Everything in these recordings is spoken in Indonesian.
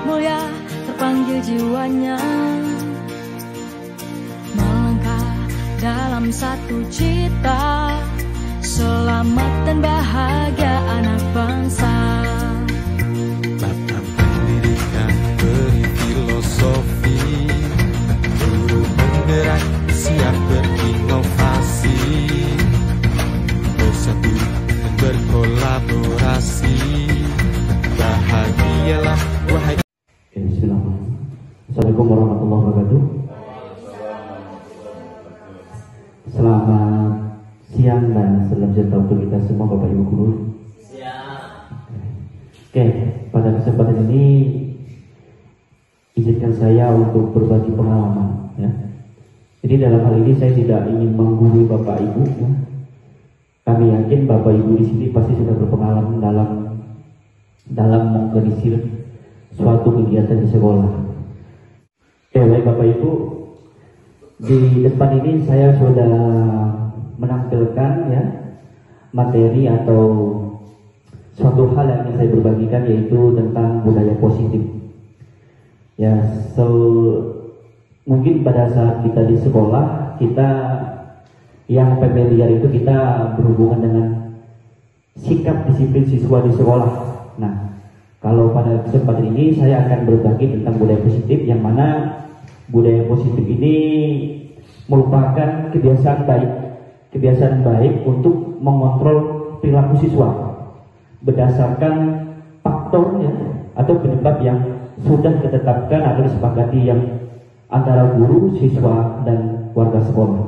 mulia terpanggil jiwanya, melangkah dalam satu cita, selamat dan bahagia anak bangsa. Bapak pendidikan beri filosofi, guru penggerak siap berinovasi, bersatu dan berkolaborasi, bahagialah wahai. Bismillahirrahmanirrahim. Assalamualaikum warahmatullahi wabarakatuh. Selamat siang dan salam sejahtera untuk kita semua Bapak Ibu guru. Oke, pada kesempatan ini izinkan saya untuk berbagi pengalaman ya. Jadi dalam hal ini saya tidak ingin menggurui Bapak Ibu ya. Kami yakin Bapak Ibu di sini pasti sudah berpengalaman dalam mengorganisir suatu kegiatan di sekolah. Oke, baik Bapak Ibu, di depan ini saya sudah menampilkan ya materi atau suatu hal yang ingin saya berbagikan, yaitu tentang budaya positif. Ya, mungkin pada saat kita di sekolah, kita yang familiar itu kita berhubungan dengan sikap disiplin siswa di sekolah. Nah, kalau pada kesempatan ini saya akan berbagi tentang budaya positif, yang mana budaya positif ini merupakan kebiasaan baik untuk mengontrol perilaku siswa berdasarkan faktor ya, atau penyebab yang sudah ditetapkan atau disepakati yang antara guru, siswa, dan warga sekolah.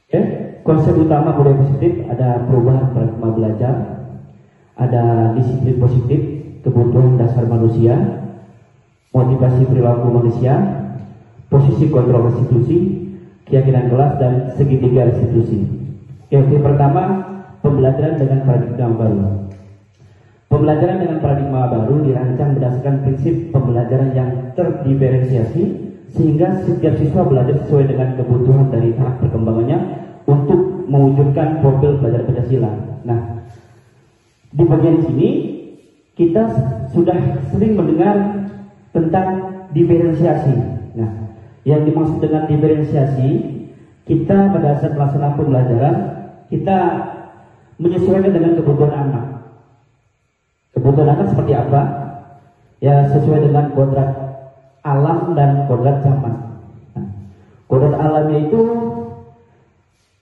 Oke, konsep utama budaya positif ada perubahan paradigma belajar, ada disiplin positif, kebutuhan dasar manusia, motivasi perilaku manusia, posisi kontrol restitusi, keyakinan kelas, dan segitiga restitusi. Yang pertama, pembelajaran dengan paradigma baru. Pembelajaran dengan paradigma baru dirancang berdasarkan prinsip pembelajaran yang terdiferensiasi, sehingga setiap siswa belajar sesuai dengan kebutuhan dari tahap perkembangannya untuk mewujudkan profil belajar Pancasila. Nah, di bagian sini kita sudah sering mendengar tentang diferensiasi. Nah, yang dimaksud dengan diferensiasi, kita pada saat melaksanakan pembelajaran kita menyesuaikan dengan kebutuhan anak. Kebutuhan anak seperti apa? Ya, sesuai dengan kodrat alam dan kodrat zaman. Nah, kodrat alamnya itu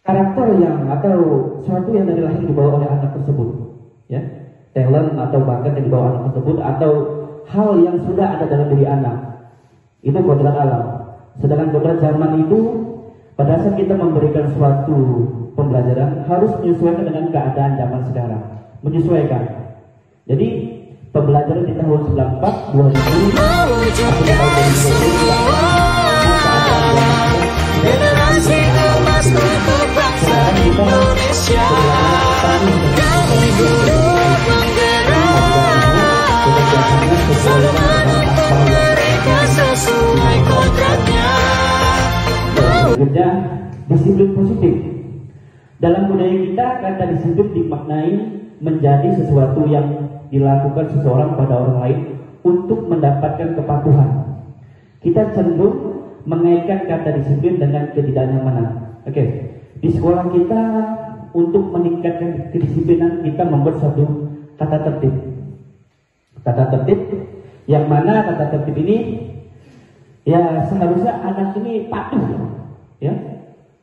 karakter yang atau sesuatu yang dari lahir dibawa oleh anak tersebut, ya, talent atau bakat yang dibawa anak tersebut, atau hal yang sudah ada dalam diri anak. Itu kodrat alam. Sedangkan kodrat zaman itu pada saat kita memberikan suatu pembelajaran harus menyesuaikan dengan keadaan zaman sekarang, menyesuaikan. Jadi pembelajaran di tahun 94, 2000, generasi emas untuk bangsa Indonesia, kami guru penggerak selalu menuntut mereka sesuai kontraknya. Berikutnya, disiplin positif. Dalam budaya kita, kata disiplin dimaknai menjadi sesuatu yang dilakukan seseorang pada orang lain untuk mendapatkan kepatuhan. Kita cenderung mengaitkan kata disiplin dengan ketidaknyamanan. Oke, di sekolah kita untuk meningkatkan kedisiplinan kita membuat suatu tata tertib. Tata tertib yang mana tata tertib ini ya seharusnya anak ini patuh, ya.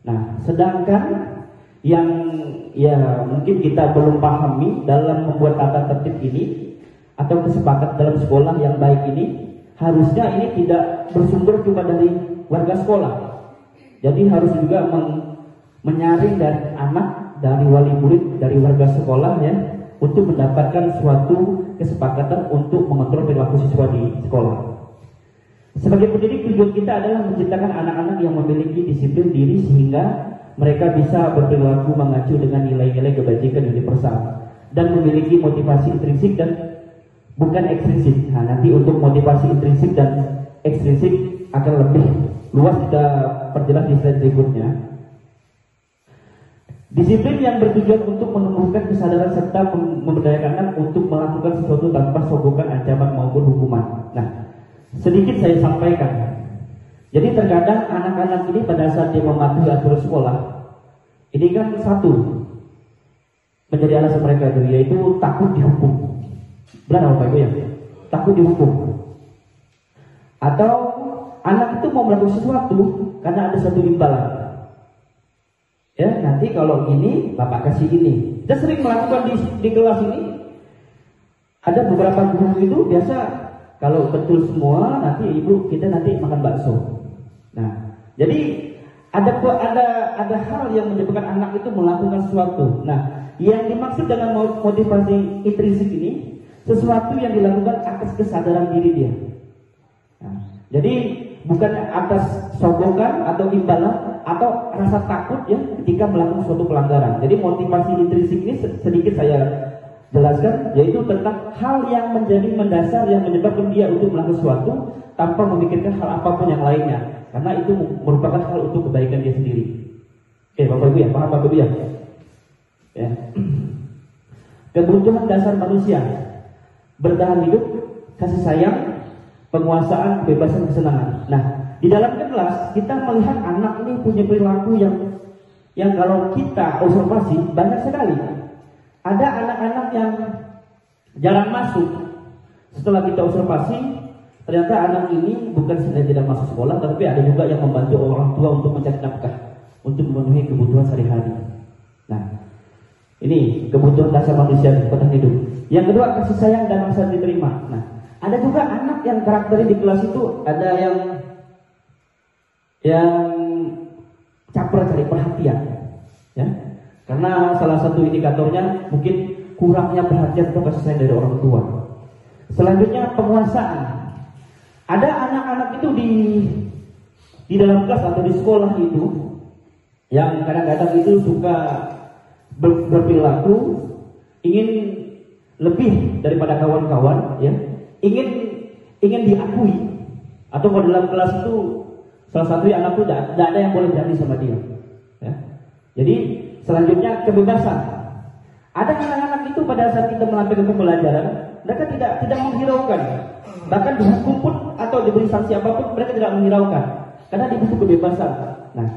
Nah, sedangkan yang ya mungkin kita belum pahami dalam membuat tata tertib ini atau kesepakatan dalam sekolah yang baik ini, harusnya ini tidak bersumber cuma dari warga sekolah. Jadi harus juga menyaring dari anak, dari wali murid, dari warga sekolah ya, untuk mendapatkan suatu kesepakatan untuk mengontrol perilaku siswa di sekolah. Sebagai pendidik, tujuan kita adalah menciptakan anak-anak yang memiliki disiplin diri sehingga mereka bisa berperilaku mengacu dengan nilai-nilai kebajikan universal dan memiliki motivasi intrinsik dan bukan ekstrinsik. Nah, nanti untuk motivasi intrinsik dan ekstrinsik akan lebih luas kita perjelas di slide berikutnya. Disiplin yang bertujuan untuk menumbuhkan kesadaran serta memberdayakan anak untuk melakukan sesuatu tanpa sogokan, ancaman maupun hukuman. Nah, sedikit saya sampaikan. Jadi terkadang anak-anak ini pada saat dia mematuhi aturan sekolah, ini kan satu menjadi alasan mereka itu, yaitu takut dihukum. Benar apa Ibu ya? Takut dihukum. Atau anak itu mau melakukan sesuatu karena ada satu imbalan. Ya, nanti kalau gini bapak kasih ini. Kita sering melakukan di kelas ini. Ada beberapa guru itu biasa kalau betul semua nanti ibu kita nanti makan bakso. Nah, jadi ada hal yang menyebabkan anak itu melakukan sesuatu. Nah, yang dimaksud dengan motivasi intrinsik ini sesuatu yang dilakukan atas kesadaran diri dia. Nah, jadi bukan atas sogokan atau imbalan atau rasa takut ya ketika melakukan suatu pelanggaran. Jadi motivasi intrinsik ini sedikit saya jelaskan, yaitu tentang hal yang menjadi mendasar yang menyebabkan dia untuk melakukan sesuatu tanpa memikirkan hal apapun yang lainnya, karena itu merupakan hal untuk kebaikan dia sendiri. Oke, Bapak Ibu ya, paham Bapak Ibu ya? Ya. Kebutuhan dasar manusia: bertahan hidup, kasih sayang, penguasaan, kebebasan, kesenangan. Nah, di dalam kelas kita melihat anak ini punya perilaku yang kalau kita observasi banyak sekali. Ada anak-anak yang jarang masuk. Setelah kita observasi, ternyata anak ini bukan saja tidak masuk sekolah, tapi ada juga yang membantu orang tua untuk mencari nafkah, untuk memenuhi kebutuhan sehari-hari. Nah, ini kebutuhan dasar manusia bertahan hidup. Yang kedua, kasih sayang dan rasa diterima. Nah, ada juga anak yang karakternya di kelas itu ada yang caper cari perhatian, ya. Karena salah satu indikatornya mungkin kurangnya perhatian atau kasih sayang dari orang tua. Selanjutnya, penguasaan. Ada anak-anak itu di dalam kelas atau di sekolah itu yang kadang-kadang itu suka berperilaku ingin lebih daripada kawan-kawan, ya. Ingin diakui, atau kalau dalam kelas itu salah satu anak itu tidak ada yang boleh berani sama dia, ya. Jadi selanjutnya, kebebasan. Ada anak-anak itu pada saat kita melakukan pembelajaran, mereka tidak menghiraukan, bahkan dihukum pun atau diberi sanksi apapun mereka tidak menghiraukan, karena dibutuh kebebasan. Nah,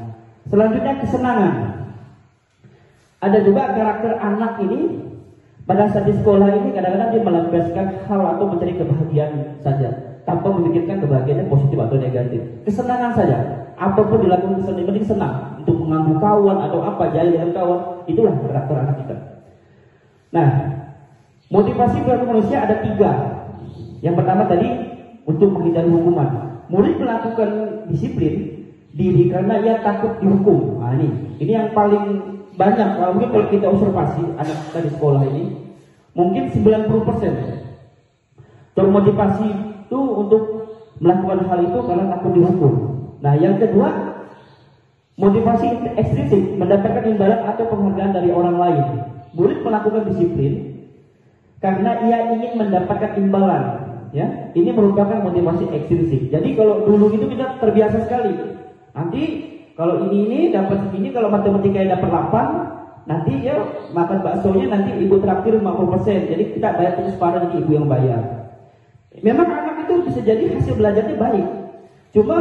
selanjutnya, kesenangan. Ada juga karakter anak ini pada saat di sekolah ini kadang-kadang dia melampiaskan hal atau mencari kebahagiaan saja tanpa memikirkan kebahagiaannya positif atau negatif. Kesenangan saja, apapun dilakukan kesenangan, penting senang untuk mengganggu kawan atau apa, jahil dengan kawan. Itulah karakter anak kita. Nah, motivasi perilaku manusia ada 3. Yang pertama tadi untuk menghindari hukuman. Murid melakukan disiplin diri karena ia takut dihukum. Nah, ini yang paling banyak. Mungkin kalau kita observasi anak kita di sekolah ini, mungkin 90% termotivasi itu untuk melakukan hal itu karena takut dihukum. Nah, yang kedua, motivasi ekstrinsik, mendapatkan imbalan atau penghargaan dari orang lain. Murid melakukan disiplin karena ia ingin mendapatkan imbalan, ya. Ini merupakan motivasi ekstrinsik. Jadi kalau dulu itu kita terbiasa sekali. Nanti kalau ini dapat segini, kalau matematikanya dapat 8, nanti ya makan baksonya nanti ibu traktir 50%. Jadi kita bayar terus separuh, nanti ibu yang bayar. Memang anak itu bisa jadi hasil belajarnya baik. Cuma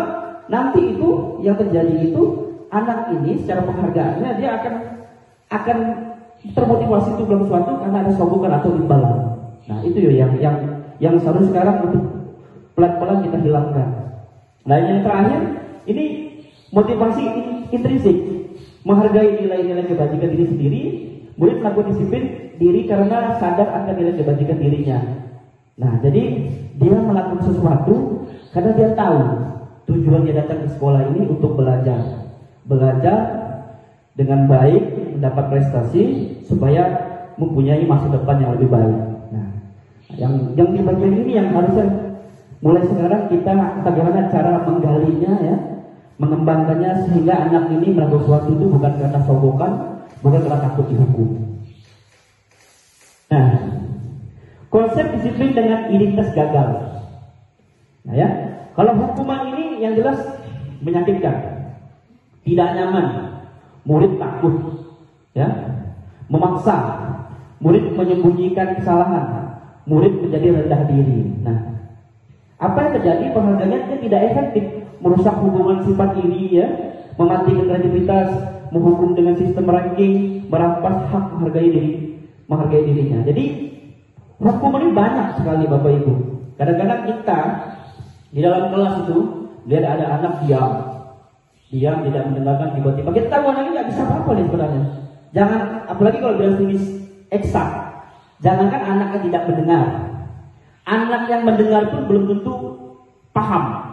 nanti itu yang terjadi itu anak ini secara penghargaannya dia akan termotivasi untuk melakukan sesuatu karena ada sogokan atau imbalan. Nah, itu ya yang seharusnya sekarang untuk pelan-pelan kita hilangkan. Nah, yang terakhir ini motivasi intrinsik, menghargai nilai-nilai kebajikan diri sendiri. Murid melakukan disiplin diri karena sadar akan nilai kebajikan dirinya. Nah, jadi dia melakukan sesuatu karena dia tahu tujuan dia datang ke sekolah ini untuk belajar dengan baik, mendapat prestasi supaya mempunyai masa depan yang lebih baik. Nah, yang di bagian ini yang harusnya mulai sekarang kita bagaimana cara menggalinya, ya, mengembangkannya sehingga anak ini melakukan sesuatu itu bukan karena sogokan, bukan karena takut dihukum. Nah, konsep disiplin dengan identitas gagal. Nah, ya, kalau hukuman ini yang jelas menyakitkan, tidak nyaman, murid takut, ya, memaksa, murid menyembunyikan kesalahan, murid menjadi rendah diri. Nah, apa yang terjadi? Penghargaannya dia tidak efektif, merusak hubungan sifat iri, ya, mematikan kreativitas, menghukum dengan sistem ranking, merampas hak menghargai dirinya. Jadi hukum ini banyak sekali Bapak Ibu. Kadang-kadang kita di dalam kelas itu lihat ada anak diam tidak mendengarkan, tiba-tiba kita tahu anak ini nggak bisa apa-apa nih sebenarnya. Jangan, apalagi kalau dia tulis eksak, jangankan anaknya tidak mendengar, anak yang mendengar pun belum tentu paham.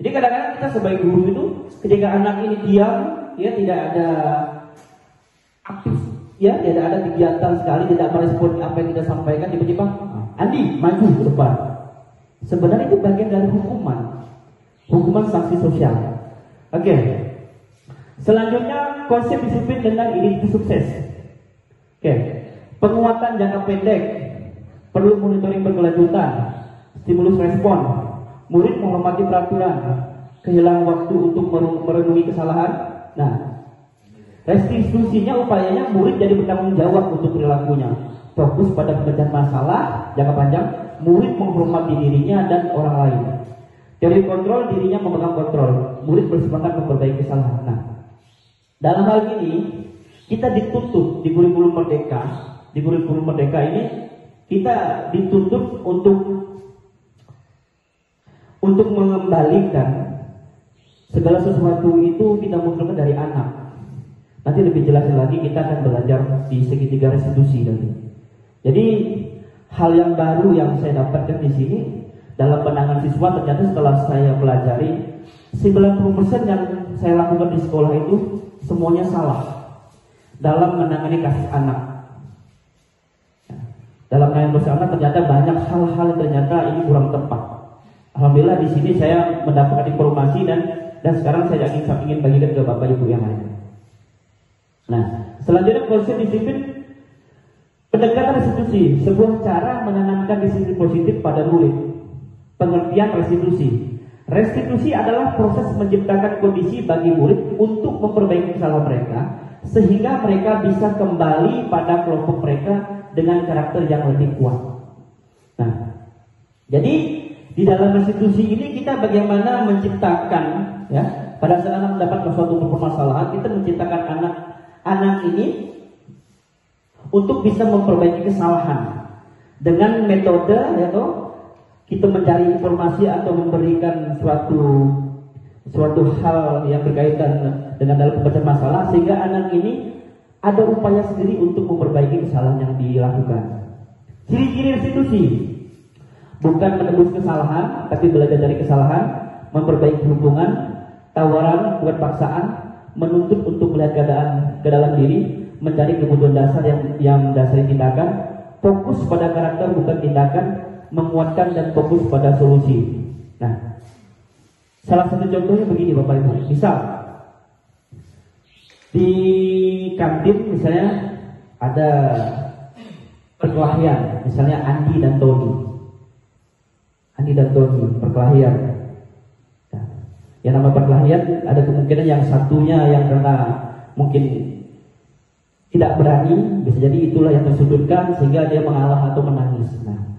Jadi kadang-kadang kita sebagai guru itu ketika anak ini diam, ya, tidak ada aktif, ya, tidak ada kegiatan sekali, tidak merespon apa yang kita sampaikan, tiba-tiba Andi maju ke depan. Sebenarnya itu bagian dari hukuman sanksi sosial. Oke. Selanjutnya konsep disiplin dengan identitas sukses. Oke. Penguatan jangka pendek, perlu monitoring berkelanjutan, stimulus respon, murid menghormati peraturan, kehilangan waktu untuk merenungi kesalahan. Nah, restitusinya upayanya murid jadi bertanggung jawab untuk perilakunya, fokus pada pemecahan masalah jangka panjang, murid menghormati dirinya dan orang lain. Teori kontrol, dirinya memegang kontrol, murid bersemangat memperbaiki kesalahan. Nah, dalam hal ini kita dituntut di kurikulum merdeka. Di kurikulum merdeka ini kita dituntut untuk mengembalikan segala sesuatu itu kita munculkan dari anak. Nanti lebih jelas lagi kita akan belajar di segitiga restitusi nanti. Jadi hal yang baru yang saya dapatkan di sini dalam pandangan siswa, ternyata setelah saya pelajari 90% yang saya lakukan di sekolah itu semuanya salah dalam menangani kasus anak. Dalam menangani kasus anak ternyata banyak hal-hal yang ternyata ini kurang tepat. Alhamdulillah di sini saya mendapatkan informasi dan sekarang saya ingin bagikan ke Bapak Ibu yang lain. Nah, selanjutnya konsep disiplin pendekatan restitusi, sebuah cara menanamkan disiplin positif pada murid. Pengertian restitusi. Restitusi adalah proses menciptakan kondisi bagi murid untuk memperbaiki kesalahan mereka sehingga mereka bisa kembali pada kelompok mereka dengan karakter yang lebih kuat. Nah, jadi di dalam restitusi ini kita bagaimana menciptakan, ya, pada saat anak mendapatkan suatu permasalahan, kita menciptakan anak ini untuk bisa memperbaiki kesalahan dengan metode, yaitu kita mencari informasi atau memberikan suatu hal yang berkaitan dengan dalam pemecahkan masalah sehingga anak ini ada upaya sendiri untuk memperbaiki kesalahan yang dilakukan. Ciri-ciri restitusi bukan menebus kesalahan, tapi belajar dari kesalahan, memperbaiki hubungan, tawaran bukan paksaan, menuntut untuk melihat keadaan ke dalam diri, mencari kebutuhan dasar yang dasari tindakan, fokus pada karakter bukan tindakan, menguatkan dan fokus pada solusi. Nah, salah satu contohnya begini Bapak Ibu. Misal di kantin misalnya ada perkelahian, misalnya Andi dan Tony perkelahian. Nah, yang nama perkelahian ada kemungkinan yang satunya yang karena mungkin tidak berani, bisa jadi itulah yang tersudutkan sehingga dia mengalah atau menangis. Nah,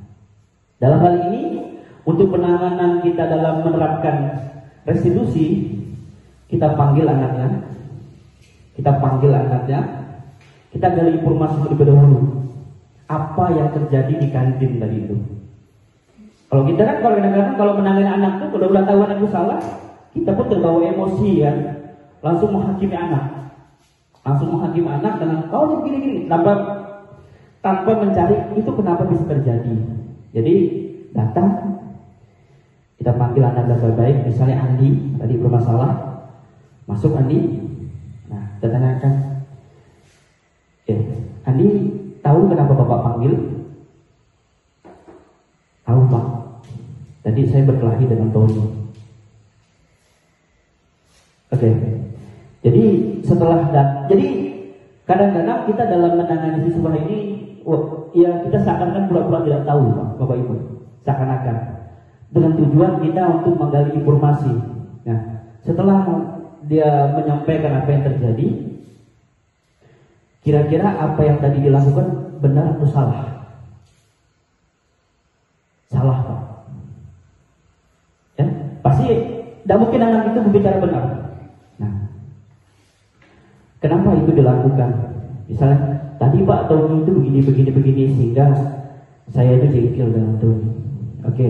dalam hal ini untuk penanganan kita dalam menerapkan restitusi, kita panggil anaknya, kita gali informasi terlebih dahulu apa yang terjadi di kantin tadi itu. Kalau kita kan kadang-kadang kalau menangani anak tuh kalau udah tahu anak itu salah, kita pun terbawa emosi kan, langsung menghakimi anak dengan gini tanpa mencari itu kenapa bisa terjadi. Jadi datang, kita panggil anak baik-baik, misalnya Andi tadi bermasalah, masuk Andi. Nah, kita tanyakan, Andi tahu kenapa Bapak panggil? Tahu Pak, tadi saya berkelahi dengan Tony. Oke. Jadi jadi kadang-kadang kita dalam menangani siswa ini, ya kita seakan-akan pura-pura tidak tahu, Bapak Ibu, seakan-akan dengan tujuan kita untuk menggali informasi. Nah, setelah dia menyampaikan apa yang terjadi, Kira-kira apa yang tadi dilakukan benar atau salah? Salah, Pak. Ya, pasti tidak mungkin anak itu berbicara benar. Nah, kenapa itu dilakukan? Misalnya, tadi Pak Tony itu begini sehingga saya itu jengkel dengan Tony. Oke.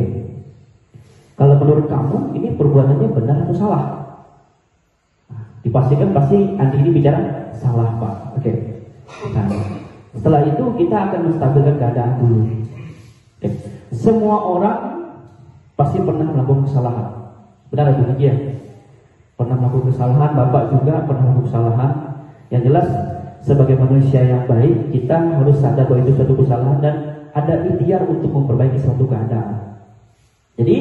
Kalau menurut kamu ini perbuatannya benar atau salah? Nah, dipastikan pasti Andi ini bicara salah, Pak. Oke. Nah, setelah itu kita akan menstabilkan keadaan dulu. Oke. Semua orang pasti pernah melakukan kesalahan. Benar atau demikian? Pernah melakukan kesalahan, Bapak juga pernah melakukan kesalahan. Yang jelas sebagai manusia yang baik, kita harus sadar bahwa itu suatu kesalahan dan ada ikhtiar untuk memperbaiki suatu keadaan. Jadi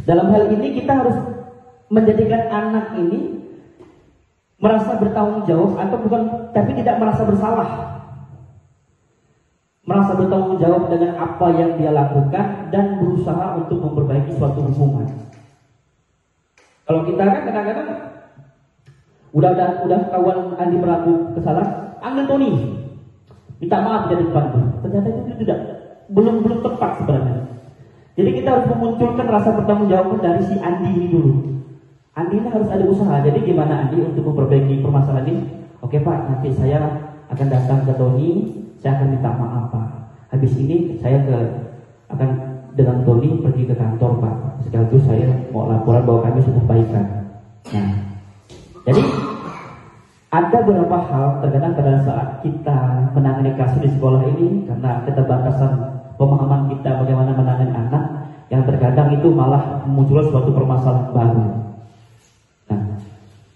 dalam hal ini kita harus menjadikan anak ini merasa bertanggung jawab atau bukan, tapi tidak merasa bersalah. Merasa bertanggung jawab dengan apa yang dia lakukan dan berusaha untuk memperbaiki suatu hubungan. Kalau kita kan kadang-kadang udah kawan Andi melakukan kesalahan, ambil Tony, minta maaf di depan. Ternyata itu belum tepat sebenarnya. Jadi kita harus memunculkan rasa bertanggung jawab dari si Andi ini dulu. Andi ini harus ada usaha. Jadi gimana Andi untuk memperbaiki permasalahan ini? Oke Pak, nanti saya akan datang ke Tony, saya akan minta maaf Pak. Habis ini saya akan dengan Tony pergi ke kantor Pak. Sekaligus saya mau laporan bahwa kami sudah baikan. Nah, jadi ada beberapa hal terkadang pada saat kita menangani kasus di sekolah ini karena keterbatasan pemahaman kita bagaimana menangani anak, yang terkadang itu malah memunculkan suatu permasalahan baru. Nah,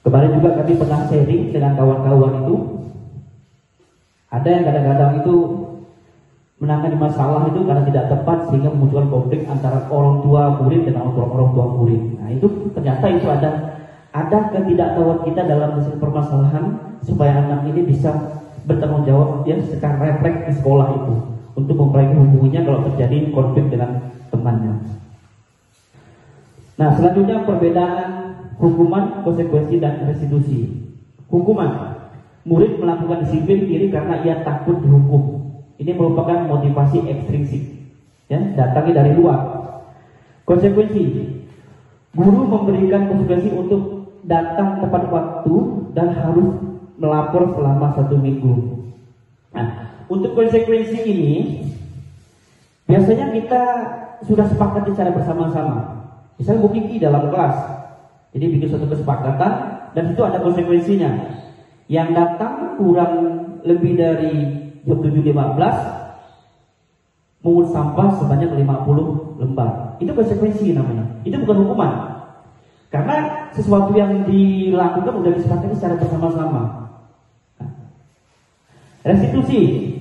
kemarin juga kami pernah sharing dengan kawan-kawan itu, ada yang kadang-kadang itu menangani masalah itu karena tidak tepat sehingga memunculkan konflik antara orang tua murid dengan orang tua murid. Nah itu ternyata itu ada ketidaktahuan kita dalam permasalahan supaya anak ini bisa bertanggung jawab ya secara refleks di sekolah itu untuk memperbaiki hubungannya kalau terjadi konflik dengan temannya. Nah selanjutnya perbedaan hukuman, konsekuensi dan restitusi. Hukuman, murid melakukan disiplin diri karena ia takut dihukum. Ini merupakan motivasi ekstrinsik, ya, datangnya dari luar. Konsekuensi, guru memberikan konsekuensi untuk datang tepat waktu dan harus melapor selama 1 minggu. Nah, untuk konsekuensi ini biasanya kita sudah sepakat secara bersama-sama. Misalnya Bu Kiki dalam kelas, jadi bikin suatu kesepakatan dan itu ada konsekuensinya. Yang datang kurang lebih dari jam 7.15 mungut sampah sebanyak 50 lembar. Itu konsekuensi namanya. Itu bukan hukuman. Karena sesuatu yang dilakukan sudah disepakati secara bersama-sama. Restitusi.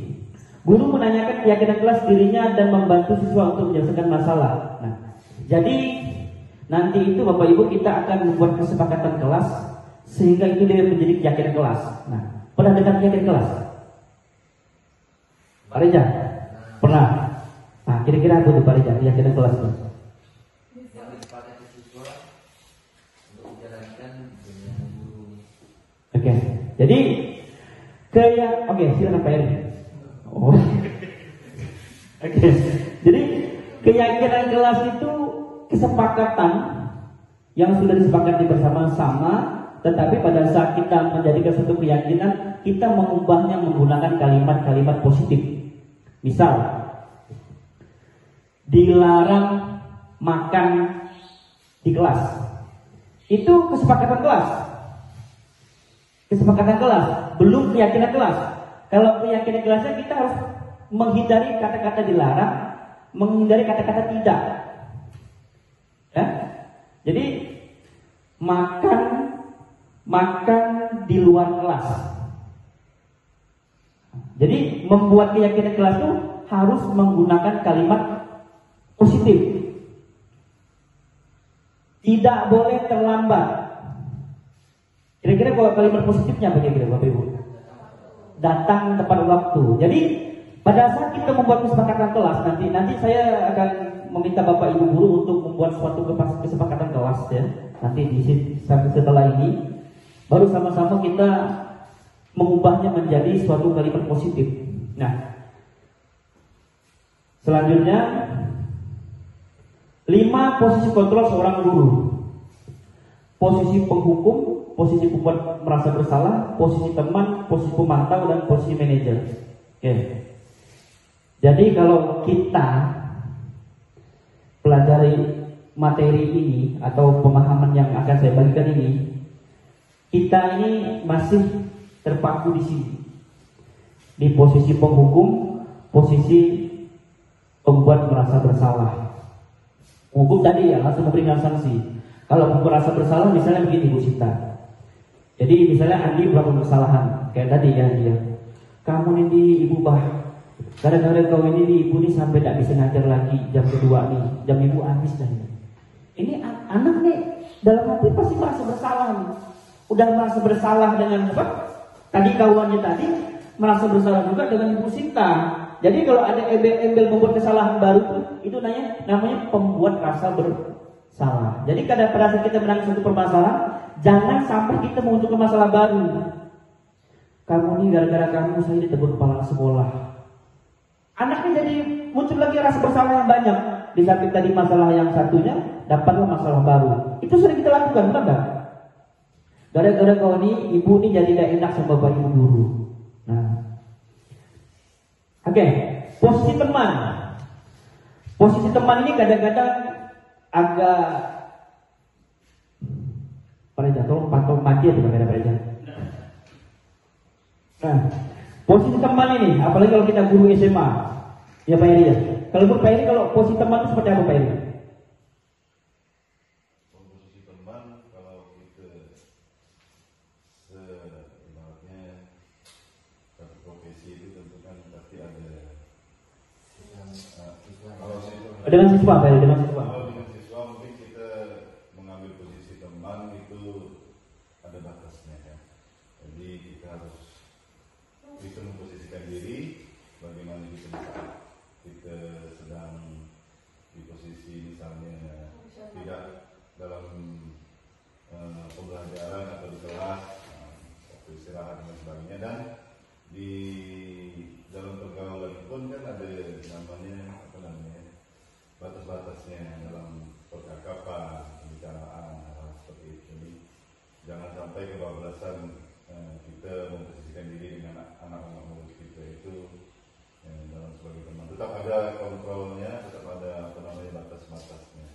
Guru menanyakan keyakinan kelas dirinya dan membantu siswa untuk menyelesaikan masalah. Nah, jadi nanti itu Bapak Ibu kita akan membuat kesepakatan kelas sehingga itu dia menjadi keyakinan kelas. Nah, pernah dengar keyakinan kelas? Pak Reza? Pernah? Nah, kira-kira apa tuh Pak Reza keyakinan kelas itu? Oke, jadi silakan Pak Eri. Oh. Oke. Jadi keyakinan kelas itu kesepakatan yang sudah disepakati bersama-sama, tetapi pada saat kita menjadikan suatu keyakinan, kita mengubahnya menggunakan kalimat-kalimat positif. Misal, dilarang makan di kelas. Itu kesepakatan kelas. Kesepakatan kelas, belum keyakinan kelas. Kalau keyakinan kelasnya kita harus menghindari kata-kata dilarang, menghindari kata-kata tidak. Ya? Jadi makan di luar kelas. Jadi membuat keyakinan kelas itu harus menggunakan kalimat positif. Tidak boleh terlambat. Kira-kira kalau kalimat positifnya bagaimana Bapak Ibu? Datang tepat waktu. Jadi pada saat kita membuat kesepakatan kelas, nanti saya akan meminta Bapak Ibu guru untuk membuat suatu kesepakatan kelas ya. Nanti setelah ini baru sama-sama kita mengubahnya menjadi suatu kalimat positif. Nah, selanjutnya 5 posisi kontrol seorang guru. Posisi penghukum, posisi pembuat merasa bersalah, posisi teman, posisi pemantau, dan posisi manajer. Oke. Jadi kalau kita pelajari materi ini atau pemahaman yang akan saya bagikan ini, kita ini masih terpaku di sini, di posisi penghukum, posisi pembuat merasa bersalah. Hukum tadi ya langsung memberikan sanksi. Kalau merasa bersalah misalnya begini Bu Sita. Jadi misalnya Andi melakukan kesalahan kayak tadi ya dia. Kamu ini ibu bah, gara-gara kau ini ibu nih sampai tidak bisa ngajar lagi jam kedua nih, jam ibu habis dan ini anak nih dalam hati pasti merasa bersalah nih. Udah merasa bersalah dengan apa? Tadi kawannya tadi merasa bersalah juga dengan ibu Sinta. Jadi kalau ada embel-embel membuat kesalahan baru itu namanya pembuat rasa bersalah. Jadi pada saat kita menangani suatu permasalahan, jangan sampai kita menguntungkan masalah baru. Kamu nih gara-gara kamu saya ditegur kepala sekolah. Anaknya jadi muncul lagi rasa bersalah yang banyak. Di samping tadi masalah yang satunya, dapatlah masalah baru. Itu sering kita lakukan, benar nggak? Gara-gara kau ini, ibu ini jadi tidak enak sama bapak ibu dulu. Nah, oke, posisi teman. Posisi teman ini kadang-kadang agak pada jatuh pantau mati atau pada jatuh. Nah, posisi teman ini, apalagi kalau kita guru SMA, ya Pak Eri ya. Kalau Pak Eri, kalau posisi teman itu seperti apa Pak Eri? Posisi teman kalau kita ibaratnya satu profesi itu tentu kan pasti ada dengan siswa Pak Eri, dengan siswa. Kalau dengan siswa mungkin kita mengambil posisi teman itu ada batasnya ya. Jadi kita harus bisa memposisikan diri bagaimana kita sedang di posisi misalnya tidak dalam pembelajaran atau di kelas, waktu istirahat dan sebagainya, dan di dalam pergaulan pun kan ada namanya batas-batasnya dalam percakapan, pembicaraan, hal seperti itu. Jadi jangan sampai kebablasan kita memposisikan diri dengan anak-anak murid kita itu dalam sebagai teman. Tetap ada kontrolnya, tetap ada batas-batasnya.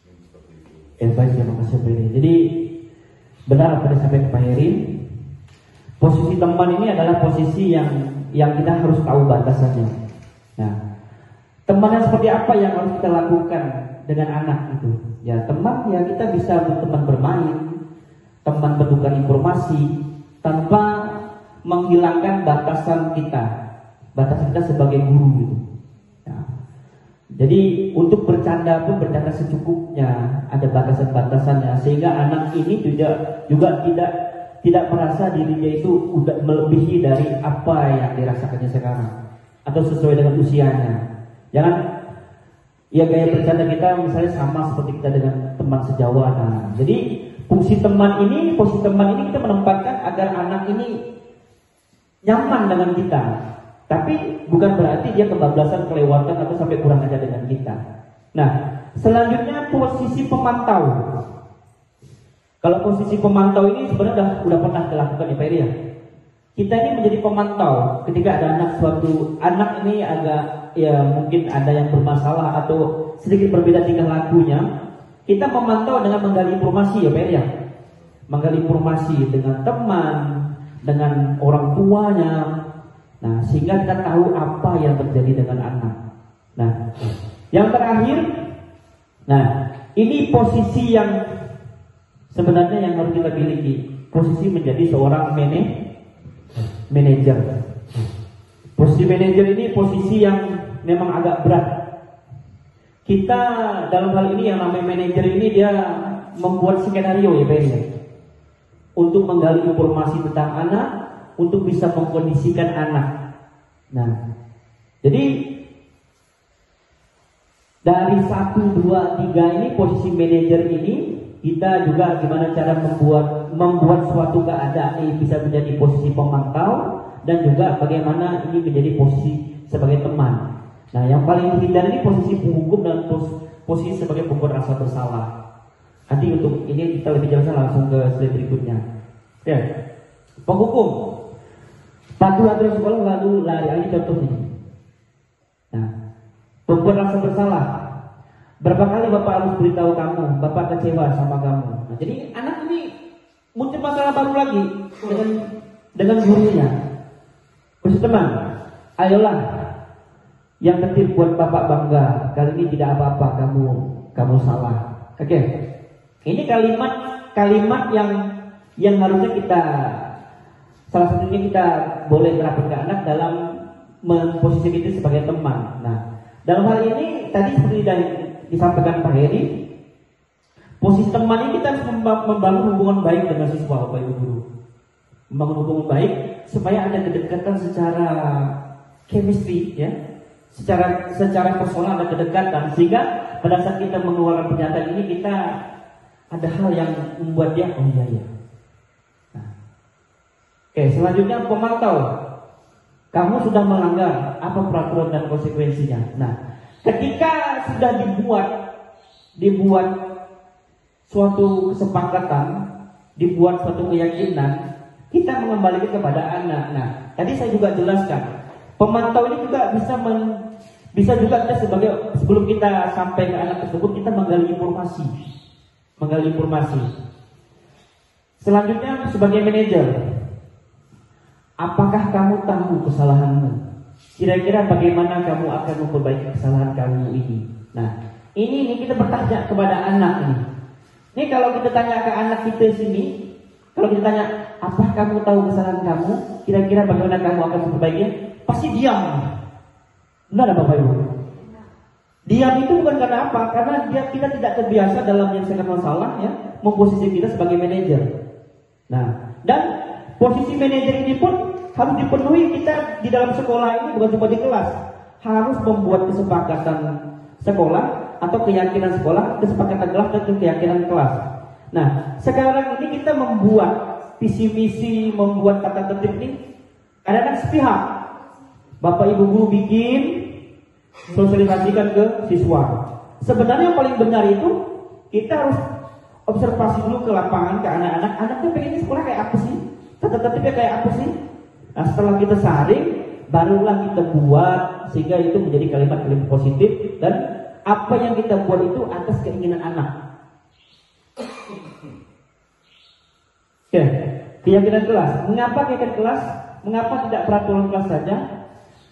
Seperti itu. Baik, terima kasih Pak Eri. Jadi benar apa yang disampaikan Pak Eri. Posisi teman ini adalah posisi yang kita harus tahu batasannya. Nah, teman yang seperti apa yang harus kita lakukan dengan anak itu? Ya, teman ya kita bisa berteman bermain, teman bertukar informasi tanpa menghilangkan batasan kita sebagai guru gitu. Nah, jadi untuk bercanda pun bercanda secukupnya, ada batasan-batasannya sehingga anak ini juga tidak merasa dirinya itu udah melebihi dari apa yang dirasakannya sekarang atau sesuai dengan usianya. Jangan ya gaya bercanda kita misalnya sama seperti kita dengan teman sejawat. Nah, jadi posisi teman ini kita menempatkan agar anak ini nyaman dengan kita. Tapi bukan berarti dia kebablasan, kelewatan atau sampai kurang ajar dengan kita. Nah, selanjutnya posisi pemantau. Kalau posisi pemantau ini sebenarnya udah pernah dilakukan ya Pak Eri ya. Kita ini menjadi pemantau ketika ada suatu anak ini agak ya mungkin ada yang bermasalah atau sedikit berbeda tingkah lakunya. Kita memantau dengan menggali informasi ya Pak Eri ya. Menggali informasi dengan teman, dengan orang tuanya. Nah, sehingga kita tahu apa yang terjadi dengan anak. Nah, yang terakhir, nah ini posisi yang sebenarnya yang harus kita miliki, posisi menjadi seorang manajer. Posisi manajer ini posisi yang memang agak berat. Kita dalam hal ini yang namanya manajer ini dia membuat skenario ya Pak ya, untuk menggali informasi tentang anak, untuk bisa mengkondisikan anak. Nah, jadi dari 1, 2, 3 ini posisi manajer ini kita juga gimana cara membuat membuat suatu keadaan ini bisa menjadi posisi pemantau, dan juga bagaimana ini menjadi posisi sebagai teman. Nah, yang paling dihindari ini posisi penghukum dan posisi sebagai pembuat rasa bersalah. Nanti untuk ini kita lebih jelaskan langsung ke slide berikutnya. Oke, penghukum patuh aturan sekolah lalu lari, ini contohnya. Nah, pembuat rasa bersalah. Berapa kali Bapak harus beritahu kamu, Bapak kecewa sama kamu. Nah, jadi anak ini muncul masalah baru lagi dengan gurunya. Khusus teman, ayolah yang penting buat Bapak bangga. Kali ini tidak apa-apa, kamu salah. Oke. Ini kalimat yang harusnya kita, salah satunya kita boleh terapkan ke anak dalam memposisikan diri sebagai teman. Nah, dalam hal ini tadi seperti disampaikan Pak Heri, posisi teman ini kita harus membangun hubungan baik dengan siswa, Bapak Ibu guru. Membangun hubungan baik supaya ada kedekatan secara chemistry, ya, secara personal ada kedekatan, sehingga pada saat kita mengeluarkan pernyataan ini kita ada hal yang membuat dia oh iya. Nah. Oke, selanjutnya pemantau. Kamu sudah melanggar apa peraturan dan konsekuensinya. Nah, ketika sudah dibuat suatu kesepakatan, dibuat suatu keyakinan, kita mengembalikan kepada anak. Nah, tadi saya juga jelaskan, pemantau ini juga bisa juga kita sebagai, sebelum kita sampai ke anak tersebut, kita menggali informasi. Selanjutnya sebagai manajer, apakah kamu tahu kesalahanmu? Kira-kira bagaimana kamu akan memperbaiki kesalahan kamu ini? Nah, ini kita bertanya kepada anak ini. Ini kalau kita tanya ke anak kita sini, kalau kita tanya, apa kamu tahu kesalahan kamu? Kira-kira bagaimana kamu akan memperbaikinya? Pasti diam. Benar Bapak Ibu? Diam itu bukan karena apa? Karena kita tidak terbiasa dalam menyelesaikan masalah, ya, memposisi kita sebagai manajer. Nah, dan posisi manajer ini pun harus dipenuhi kita di dalam sekolah ini, bukan cuma di kelas. Harus membuat kesepakatan sekolah atau keyakinan sekolah, kesepakatan kelas dan keyakinan kelas. Nah, sekarang ini kita membuat visi misi, membuat tata tertib ini kadang-kadang sepihak. Bapak Ibu guru bikin, sosialisasikan ke siswa. Sebenarnya yang paling benar itu kita harus observasi dulu ke lapangan, ke anak-anak. Anaknya pengen sekolah kayak apa sih? Tata tertibnya kayak apa sih? Nah, setelah kita saring, barulah kita buat sehingga itu menjadi kalimat-kalimat positif, dan apa yang kita buat itu atas keinginan anak. Oke, keyakinan kelas. Mengapa keyakinan kelas? Mengapa tidak peraturan kelas saja?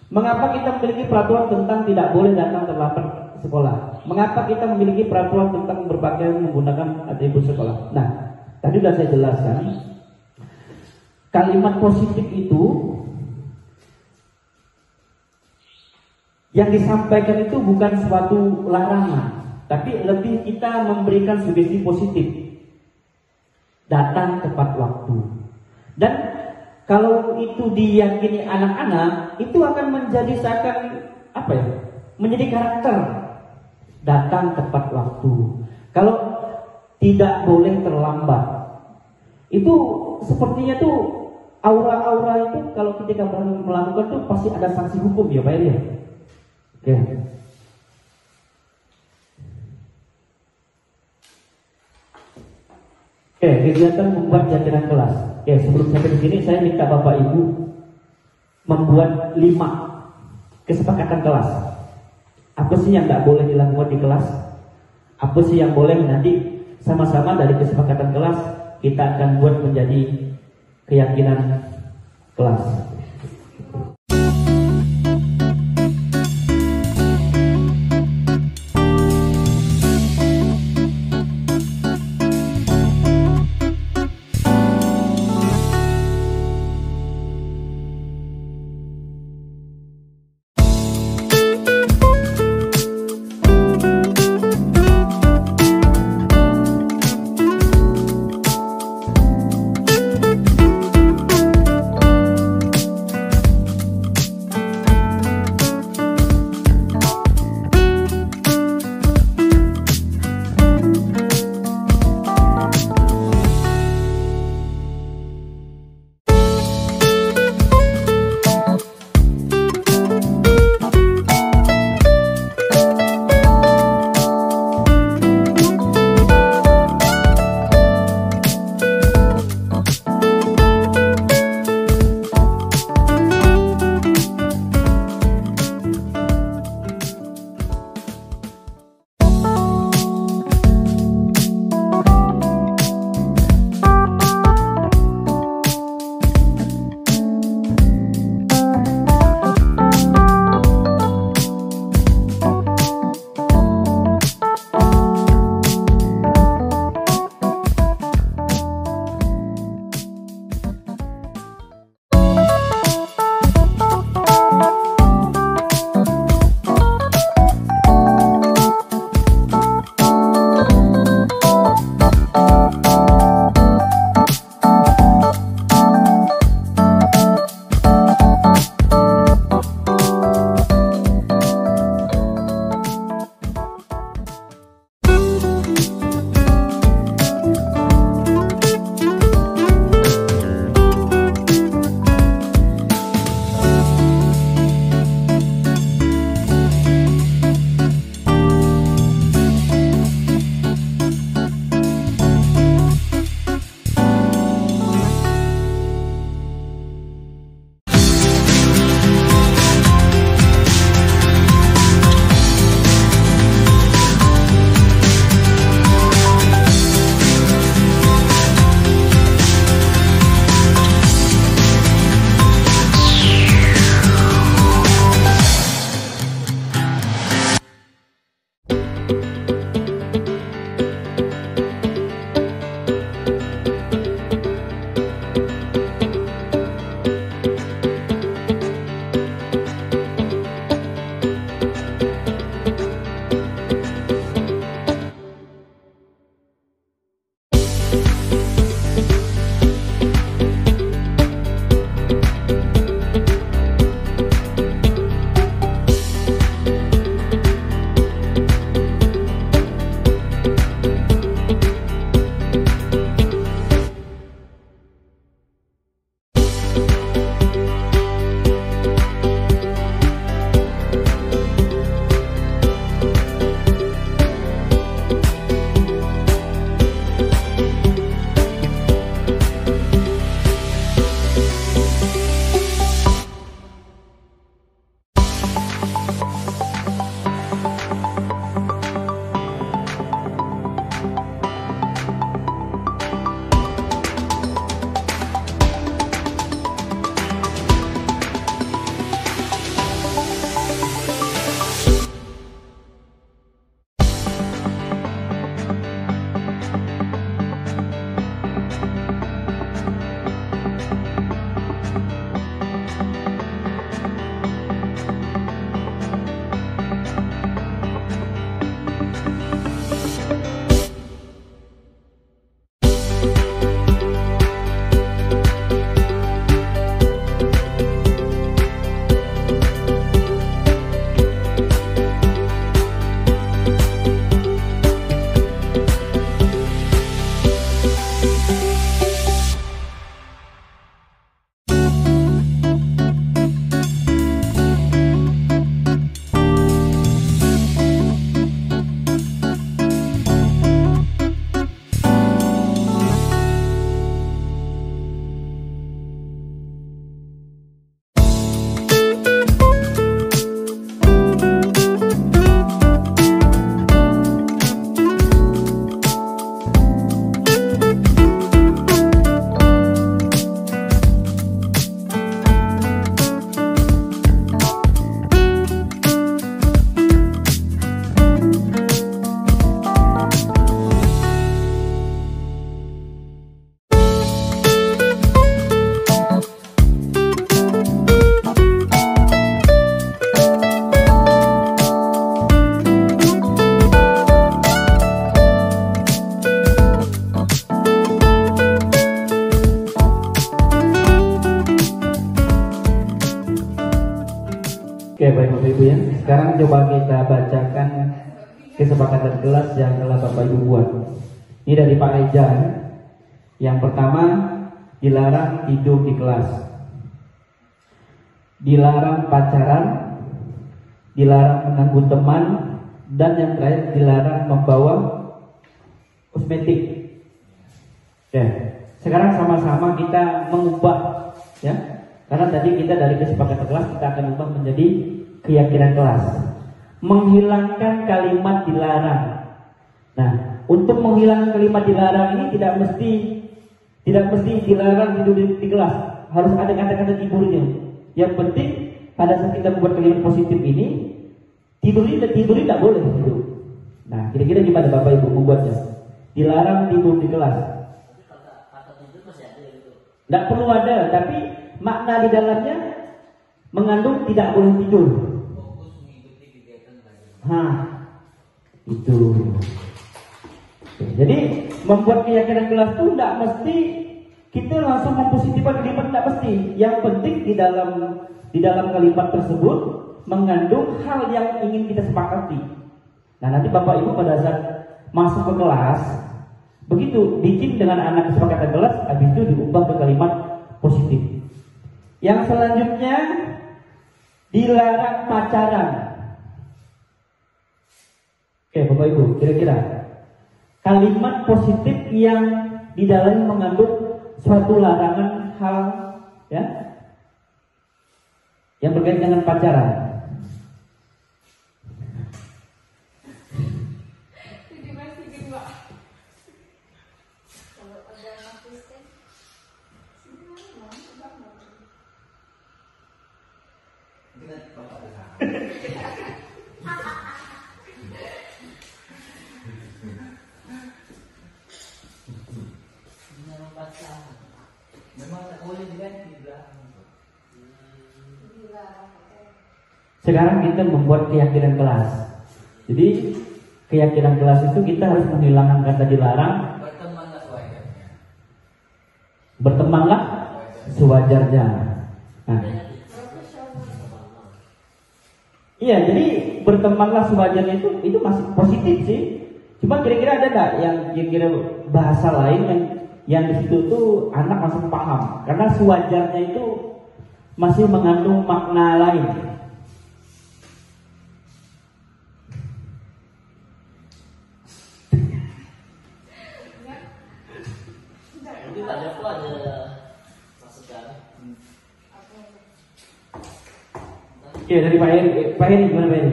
Mengapa kita memiliki peraturan tentang tidak boleh datang terlambat sekolah? Mengapa kita memiliki peraturan tentang berpakaian menggunakan atribut sekolah? Nah, tadi sudah saya jelaskan. Kalimat positif itu yang disampaikan itu bukan suatu larangan, tapi lebih kita memberikan sugesti positif. Datang tepat waktu. Dan kalau itu diyakini anak-anak, itu akan menjadi seakan apa ya? Menjadi karakter. Datang tepat waktu. Kalau tidak boleh terlambat. Itu sepertinya tuh aura-aura itu kalau ketika melakukan tuh pasti ada sanksi hukum ya Pak ya. Oke. Oke, kegiatan membuat jajaran kelas. Oke, sebelum sampai di sini saya minta Bapak Ibu membuat 5 kesepakatan kelas. Apa sih yang tidak boleh dilakukan di kelas? Apa sih yang boleh? Nanti sama-sama dari kesepakatan kelas kita akan buat menjadi keyakinan kelas. Ibu ya. Sekarang coba kita bacakan kesepakatan kelas yang telah Bapak Ibu buat. Ini dari Pak Reza. Yang pertama, dilarang tidur di kelas, dilarang pacaran, dilarang mengganggu teman, dan yang terakhir dilarang membawa kosmetik. Oke, sekarang sama-sama kita mengubah ya. Karena tadi kita dari kesepakatan kelas kita akan ubah menjadi keyakinan kelas. Menghilangkan kalimat dilarang. Nah, untuk menghilangkan kalimat dilarang ini tidak mesti dilarang tidur di kelas. Harus ada kata-kata tidurnya. Yang penting pada saat kita membuat kalimat positif ini, tidur tidak boleh gitu. Nah, kira-kira gimana Bapak Ibu membuatnya? Dilarang tidur di kelas. Tidak perlu ada, tapi makna di dalamnya mengandung tidak boleh tidur. Itu. Jadi membuat keyakinan kelas itu tidak mesti kita langsung mempositifkan kalimat, tidak mesti. Yang penting di dalam kalimat tersebut mengandung hal yang ingin kita sepakati. Nah, nanti Bapak Ibu pada saat masuk ke kelas, begitu bikin dengan anak kesepakatan kelas, habis itu diubah ke kalimat positif. Yang selanjutnya dilarang pacaran. Oke Bapak Ibu, kira-kira kalimat positif yang di dalamnya mengandung suatu larangan hal ya yang berkaitan dengan pacaran. Sekarang kita membuat keyakinan kelas. Jadi keyakinan kelas itu kita harus menghilangkan kata dilarang. Bertemanlah sewajarnya. Nah, iya, jadi bertemanlah sewajarnya itu masih positif sih. Cuma kira-kira ada nggak yang kira-kira bahasa lain yang di situ tuh anak masih paham? Karena sewajarnya itu masih mengandung makna lain. Iya, dari Pak Heri gimana Pak Heri?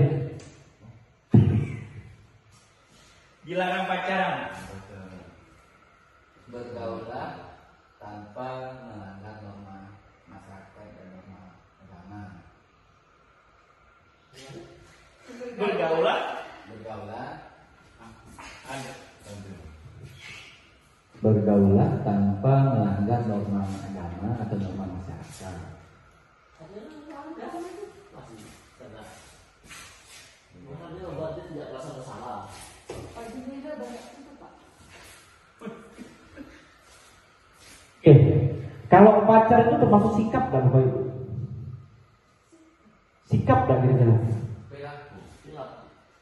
Dilarang pacaran. Bergaulah tanpa melanggar norma masyarakat dan norma agama. Bergaulah tanpa melanggar norma agama atau norma masyarakat. Oke, kalau pacar itu termasuk sikap kan Bapak Ibu? Sikap kan kira-kira?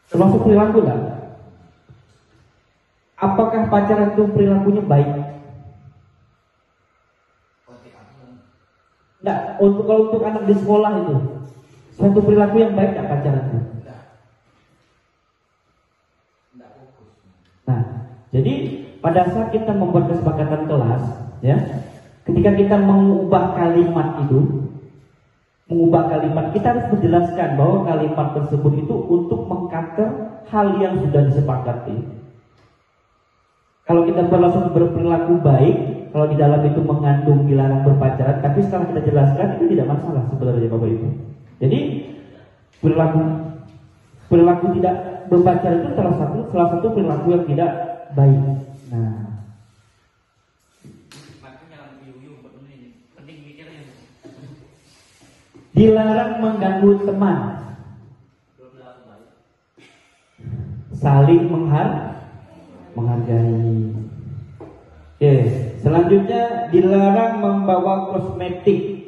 Termasuk perilaku kan? Apakah pacaran itu perilakunya baik? Nah, kalau untuk anak di sekolah itu suatu perilaku yang baik nggak pacaran itu? Nah, jadi pada saat kita membuat kesepakatan kelas, ya, ketika kita mengubah kalimat kita harus menjelaskan bahwa kalimat tersebut itu untuk mengcover hal yang sudah disepakati. Kalau kita berlangsung berperilaku baik, kalau di dalam itu mengandung dilarang berpacaran, tapi setelah kita jelaskan itu tidak masalah sebenarnya Bapak Ibu. Jadi perilaku tidak berpacaran itu salah satu perilaku yang tidak baik. Nah, dilarang mengganggu teman, saling menghargai. Oke, selanjutnya dilarang membawa kosmetik.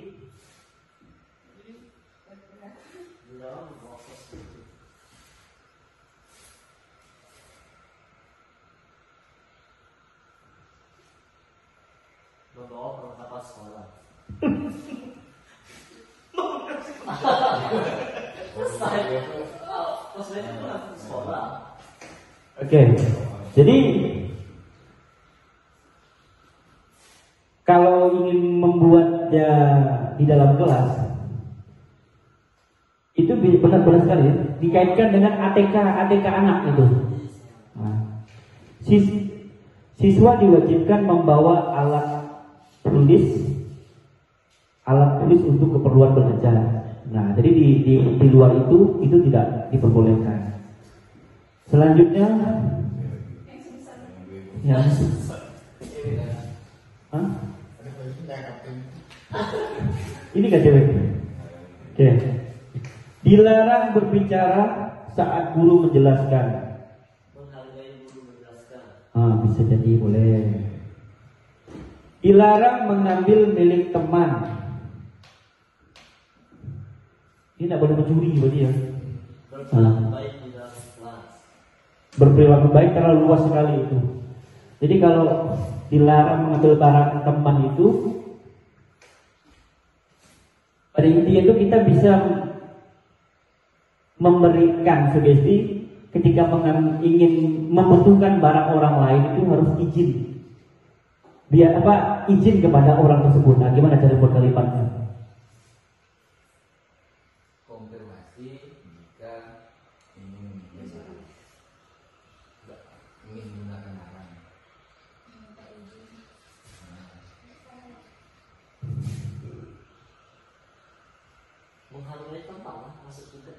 sekolah. Sekolah. Oke, jadi kalau ingin membuatnya di dalam kelas itu benar-benar sekali dikaitkan dengan ATK anak itu. Nah, siswa diwajibkan membawa alat tulis untuk keperluan belajar. Nah, jadi di luar itu tidak diperbolehkan. Selanjutnya, ya. Hah? Ini gak cewek. Oke. Dilarang berbicara saat guru menjelaskan. Menghargai guru menjelaskan. Bisa jadi boleh. Dilarang mengambil milik teman. Ini tidak boleh mencuri berarti ya. Berperilaku baik di dalam kelas. Berperilaku baik terlalu luas sekali itu. Jadi kalau dilarang mengambil barang teman itu, pada intinya itu kita bisa memberikan sugesti ketika ingin membutuhkan barang orang lain itu harus izin. Biar izin kepada orang tersebut. Nah, gimana cara buat kalimatnya? Konfirmasi jika ingin menggunakan barang. Menghargai tempat masuk juga.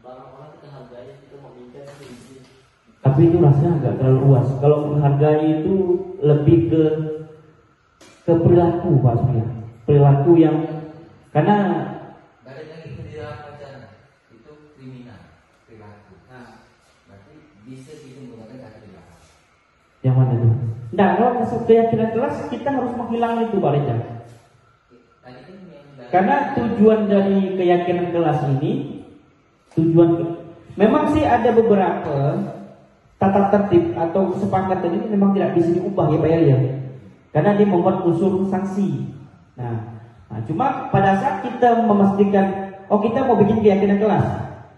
Barang orang kita hargai, kita meminta itu izin. Tapi itu rasanya agak terlalu luas. Kalau menghargai itu lebih ke perilaku, Pak Surya. Perilaku yang karena Balik lagi ke di dalam wacana itu kriminal perilaku. Nah, berarti bisa kita menggunakan kata perilaku. yang mana tuh? Nah, kalau masuk keyakinan kelas kita harus menghilang itu, Pak Reza. Tadi kan yang Karena tujuan dari keyakinan kelas ini memang sih ada beberapa tata tertib atau kesepakatan ini memang tidak bisa diubah ya Pak ya. Karena dia membuat unsur sanksi. Nah, cuma pada saat kita memastikan kita mau bikin keyakinan kelas,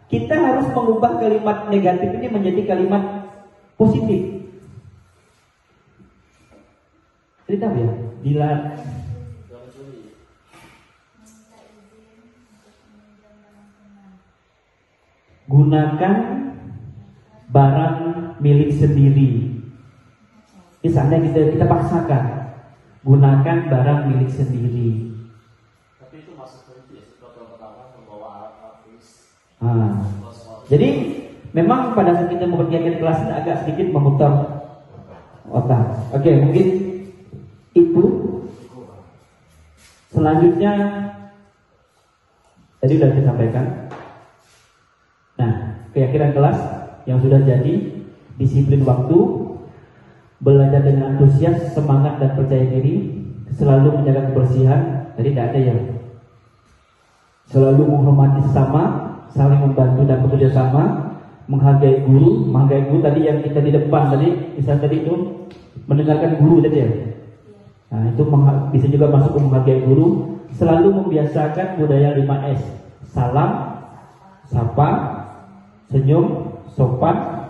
kita harus mengubah kalimat negatif ini menjadi kalimat positif. Cerita ya, gunakan barang milik sendiri. Ini seandainya kita paksakan, gunakan barang milik sendiri. Tapi itu masuk ke protokol pertama membawa alat tulis. Jadi memang pada saat kita membuat keyakinan kelas ini agak sedikit memutar otak. Oke, mungkin itu. Selanjutnya tadi sudah saya sampaikan. Nah, keyakinan kelas yang sudah jadi, disiplin waktu, belajar dengan antusias, semangat dan percaya diri, selalu menjaga kebersihan. Tadi tidak ada ya. Selalu menghormati sesama, saling membantu dan bekerja sama, menghargai guru tadi yang kita di depan tadi, misalnya tadi itu mendengarkan guru tadi ya. Nah, itu bisa juga masuk ke menghargai guru, selalu membiasakan budaya 5S. Salam, sapa, senyum, sopan,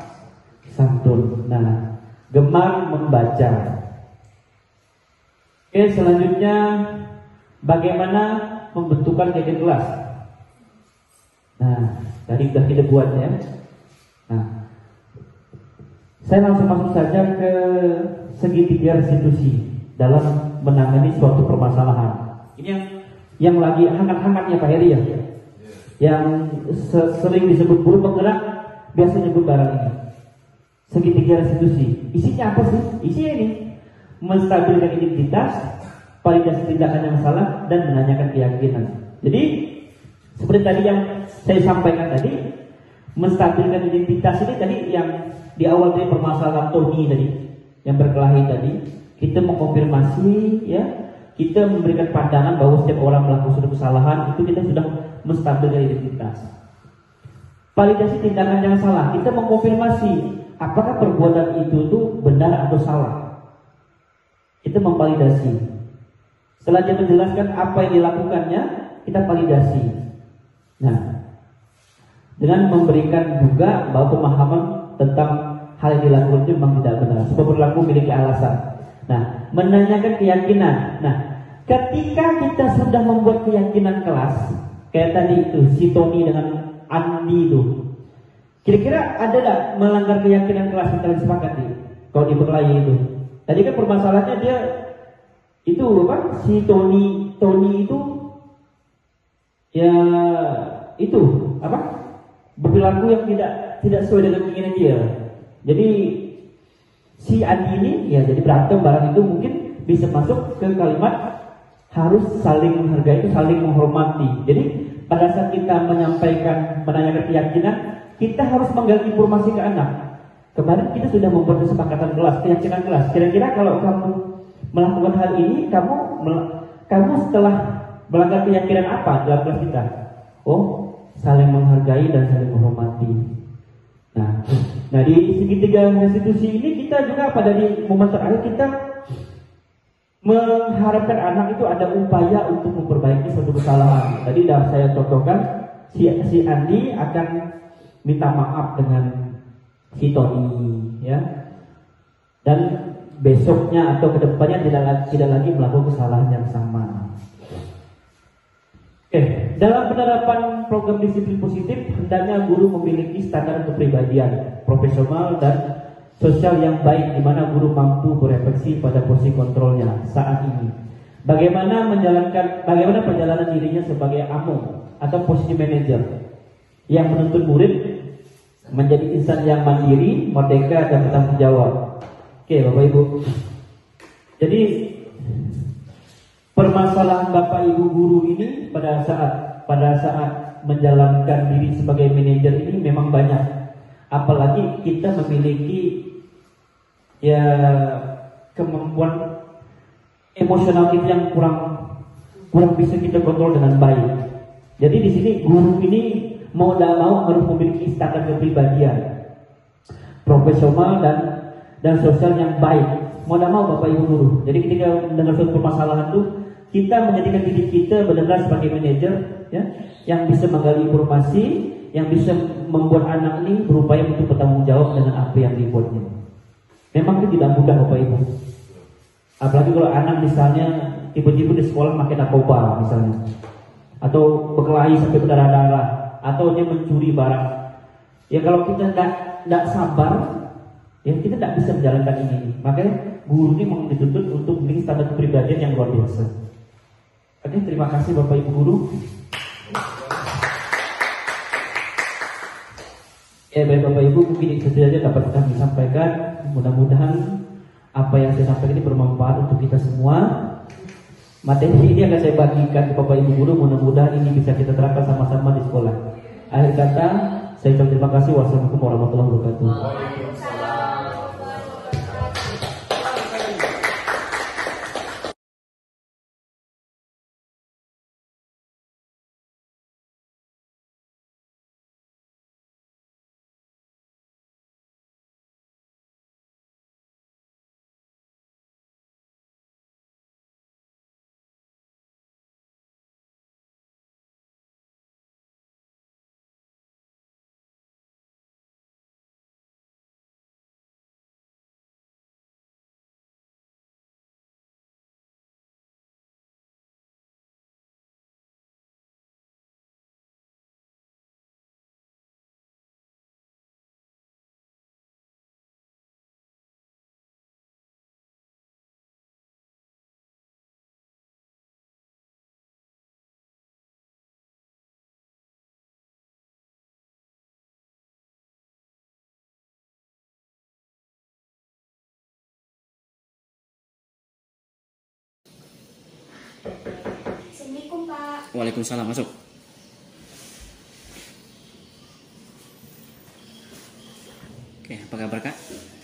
santun. Nah, gemar membaca. Oke, selanjutnya bagaimana pembentukan keyakinan kelas. Nah, tadi sudah kita buat ya. Nah, saya langsung masuk saja ke segitiga restitusi dalam menangani suatu permasalahan. Ini yang lagi hangat-hangatnya Pak Heri ya. Yang sering disebut guru penggerak, biasa nyebut barang ini. Segitiga restitusi. Isinya apa sih? Isinya ini menstabilkan identitas, validasi tindakan yang salah, dan menanyakan keyakinan. Jadi seperti tadi yang saya sampaikan tadi, menstabilkan identitas ini tadi yang di awal dari permasalahan Tony tadi, yang berkelahi tadi, kita mengkonfirmasi ya, kita memberikan pandangan bahwa setiap orang melakukan suatu kesalahan, itu kita sudah menstabilkan identitas. Validasi tindakan yang salah, kita mengkonfirmasi apakah perbuatan itu tuh benar atau salah. Kita memvalidasi. Setelah dia menjelaskan apa yang dilakukannya, kita validasi. Nah, dengan memberikan juga bahwa pemahaman tentang hal yang dilakukan itu memang tidak benar. Sebab berlaku memiliki alasan. Nah, menanyakan keyakinan. Nah, ketika kita sudah membuat keyakinan kelas, kayak tadi itu si Tony dengan Andi itu, kira-kira ada nggak melanggar keyakinan kelas yang kalian sepakati? Kalau di Berlaya itu, tadi kan permasalahannya dia itu apa? Si Tony itu ya itu apa? Berperilaku yang tidak sesuai dengan keinginan dia. Jadi si Andi ini ya jadi berantem barang itu mungkin bisa masuk ke kalimat harus saling menghargai, itu saling menghormati. Jadi pada saat kita menanyakan keyakinan, kita harus menggali informasi ke anak. Kemarin kita sudah membuat kesepakatan kelas, keyakinan kelas. Kira-kira kalau kamu melakukan hal ini, kamu setelah melanggar keyakinan apa dalam kelas kita? Oh, saling menghargai dan saling menghormati. Nah di segitiga restitusi ini kita juga pada di momen terakhir kita mengharapkan anak itu ada upaya untuk memperbaiki suatu kesalahan. Tadi sudah saya contohkan si Andi akan minta maaf dengan si Tony, ya. Dan besoknya atau kedepannya tidak lagi melakukan kesalahan yang sama. Oke, dalam penerapan program disiplin positif, hendaknya guru memiliki standar kepribadian profesional dan sosial yang baik, di mana guru mampu berefleksi pada posisi kontrolnya saat ini. Bagaimana perjalanan dirinya sebagai AMO atau posisi manajer yang menuntut murid menjadi insan yang mandiri, merdeka dan bertanggung jawab. Oke, Bapak Ibu. Jadi permasalahan Bapak Ibu guru ini pada saat menjalankan diri sebagai manajer ini memang banyak. Apalagi kita memiliki ya kemampuan emosional kita yang kurang bisa kita kontrol dengan baik. Jadi di sini guru ini mau tidak mau harus memiliki standar kepribadian profesional dan sosial yang baik. Mau tidak mau Bapak Ibu guru. Jadi ketika mendengar suatu permasalahan itu, kita menjadikan diri kita benar-benar sebagai manajer, ya, yang bisa menggali informasi, yang bisa membuat anak ini berupaya untuk bertanggung jawab dengan apa yang dibuatnya. Memang itu tidak mudah Bapak Ibu. Apalagi kalau anak misalnya tiba-tiba di sekolah makin narkoba misalnya, atau berkelahi sampai berdarah-darah, atau dia mencuri barang. Ya kalau kita tidak sabar, ya kita tidak bisa menjalankan ini. Makanya guru ini memang dituntut untuk memiliki standar kepribadian yang luar biasa. Oke, terima kasih Bapak Ibu guru. Ya baik Bapak Ibu, mungkin itu saja dapat kami sampaikan. Mudah-mudahan apa yang saya sampaikan ini bermanfaat untuk kita semua. Materi ini akan saya bagikan ke Bapak Ibu guru. Mudah-mudahan ini bisa kita terapkan sama-sama di sekolah. Akhir kata, saya ucapkan terima kasih. Wassalamualaikum warahmatullahi wabarakatuh. Assalamualaikum Pak. Waalaikumsalam, masuk. Oke, apa kabar Kak?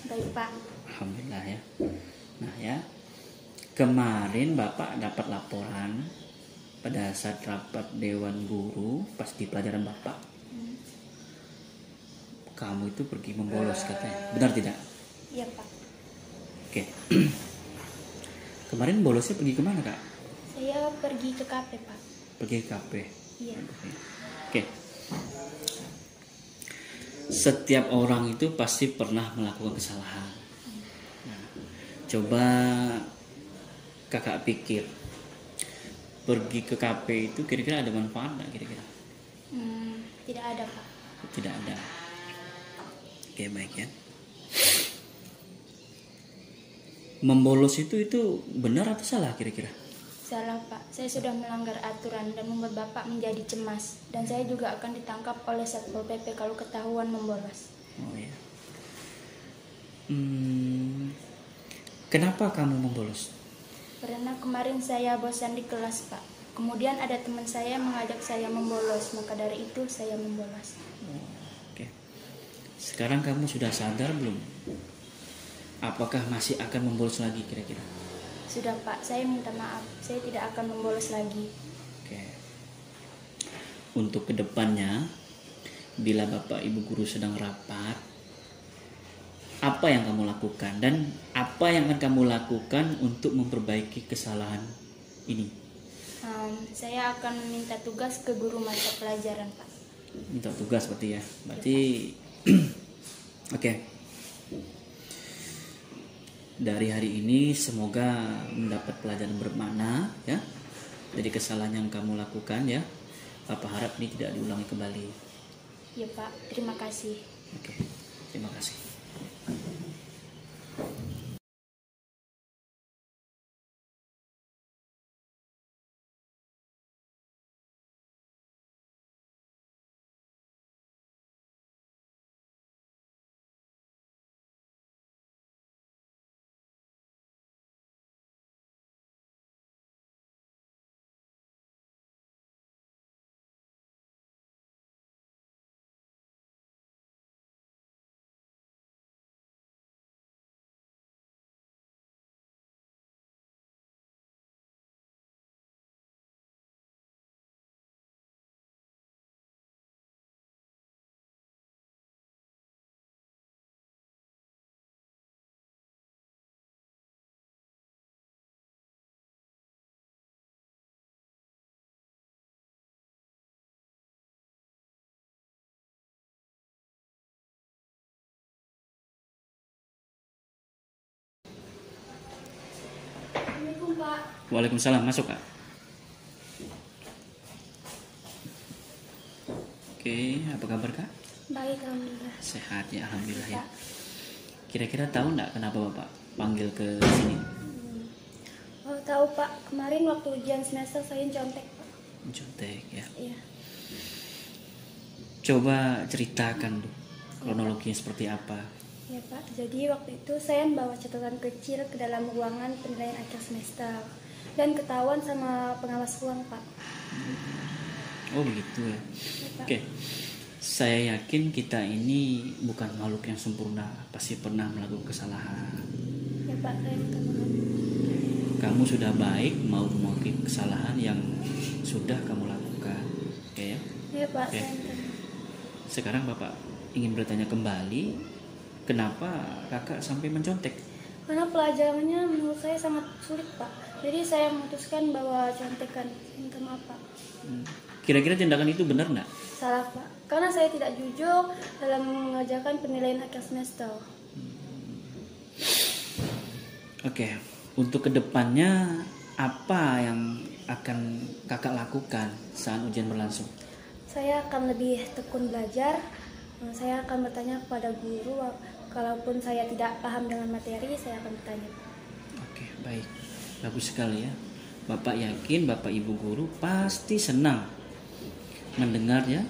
Baik Pak. Alhamdulillah ya. Nah ya, kemarin Bapak dapat laporan pada saat rapat Dewan Guru pas di pelajaran Bapak. Kamu itu pergi membolos katanya, benar tidak? Iya Pak. Oke. Kemarin bolosnya pergi kemana Kak? Saya Saya pergi ke kafe, Pak. Pergi ke kafe. Iya. Oke. Setiap orang itu pasti pernah melakukan kesalahan. Nah, coba kakak pikir, pergi ke kafe itu kira-kira ada manfaat nggak kira-kira? Tidak ada, Pak. Tidak ada. Oke, baik ya. Membolos itu benar atau salah kira-kira? Salah, Pak. Saya sudah melanggar aturan dan membuat Bapak menjadi cemas. Dan saya juga akan ditangkap oleh Satpol PP kalau ketahuan membolos. Oh ya. Kenapa kamu membolos? Karena kemarin saya bosan di kelas, Pak. Kemudian ada teman saya mengajak saya membolos, maka dari itu saya membolos. Oke. Sekarang kamu sudah sadar belum? Apakah masih akan membolos lagi kira-kira? Sudah, Pak. Saya minta maaf. Saya tidak akan membolos lagi. Oke. Untuk kedepannya, bila Bapak Ibu guru sedang rapat, apa yang kamu lakukan dan apa yang akan kamu lakukan untuk memperbaiki kesalahan ini? Saya akan minta tugas ke guru mata pelajaran, Pak. Minta tugas berarti ya. Berarti oke. Dari hari ini semoga mendapat pelajaran bermakna ya. Dari kesalahan yang kamu lakukan ya. Bapak harap ini tidak diulangi kembali. Ya, Pak. Terima kasih. Oke. Terima kasih. Assalamualaikum, Pak. Waalaikumsalam, masuk Kak. Oke, apa kabar Kak? Baik, alhamdulillah. Sehat ya, alhamdulillah ya. Kira-kira tahu nggak kenapa Bapak panggil ke sini? Oh, tahu, Pak. Kemarin waktu ujian semester saya contek, Pak. Contek ya. Iya. Coba ceritakan tuh kronologinya seperti apa. Ya, Pak. Jadi waktu itu saya membawa catatan kecil ke dalam ruangan penilaian akhir semester dan ketahuan sama pengawas ruang, Pak. Oh begitu ya. Pak. Oke. Saya yakin kita ini bukan makhluk yang sempurna, pasti pernah melakukan kesalahan. Ya, Pak. Saya minta maaf. Kamu sudah baik mau mengakui kesalahan yang sudah kamu lakukan. Oke ya. Ya, Pak. Oke. Saya minta maaf. Sekarang Bapak ingin bertanya kembali, kenapa kakak sampai mencontek? Karena pelajarannya menurut saya sangat sulit, Pak. Jadi saya memutuskan bahwa contekan. Minta maaf, Pak. Kira-kira tindakan itu benar nggak? Salah, Pak. Karena saya tidak jujur dalam mengerjakan penilaian akhir semester. Oke, untuk kedepannya apa yang akan kakak lakukan saat ujian berlangsung? Saya akan lebih tekun belajar. Saya akan bertanya kepada guru. Kalaupun saya tidak paham dengan materi, saya akan bertanya. Oke, baik. Bagus sekali ya. Bapak yakin Bapak Ibu guru pasti senang mendengar ya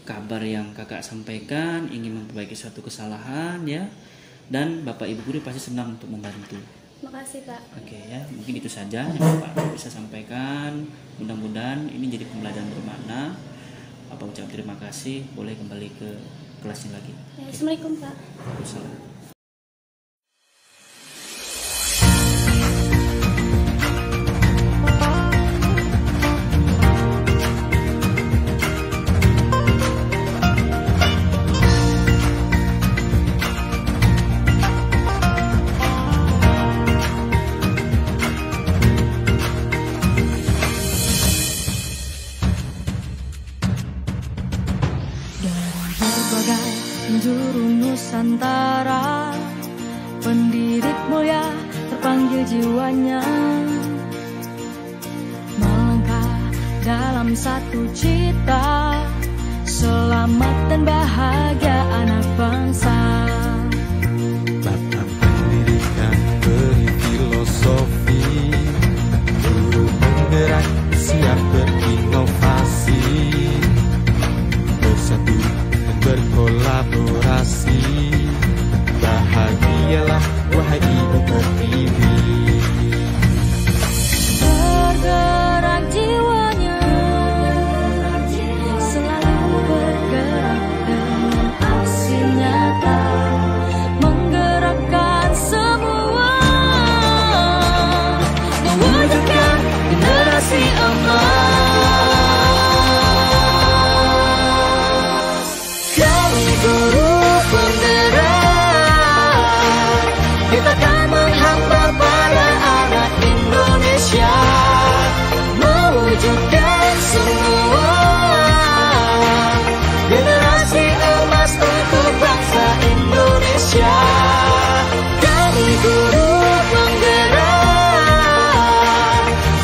kabar yang kakak sampaikan, ingin memperbaiki suatu kesalahan ya. Dan Bapak Ibu guru pasti senang untuk membantu. Terima kasih, Pak. Oke ya, mungkin itu saja yang Bapak bisa sampaikan. Mudah-mudahan ini jadi pembelajaran bermakna. Bapak ucap terima kasih, boleh kembali ke kelasnya lagi. Ya, Assalamualaikum, Pak. Waalaikumsalam. terpanggil jiwanya melangkah dalam satu cita, selamat dan bahagia anak bangsa. Bapak pendidikan beri filosofi, guru penggerak siap berinovasi, bersatu dan berkolaborasi. Bahagialah wahai ibu pertiwi. Bergerak jiwanya, selalu bergerak dengan aksi nyata, menggerakkan semua, mewujudkan generasi emas. Kami guru penggerak, kita akan menghamba pada anak Indonesia, mewujudkan semua generasi emas untuk bangsa Indonesia. Kami guru penggerak,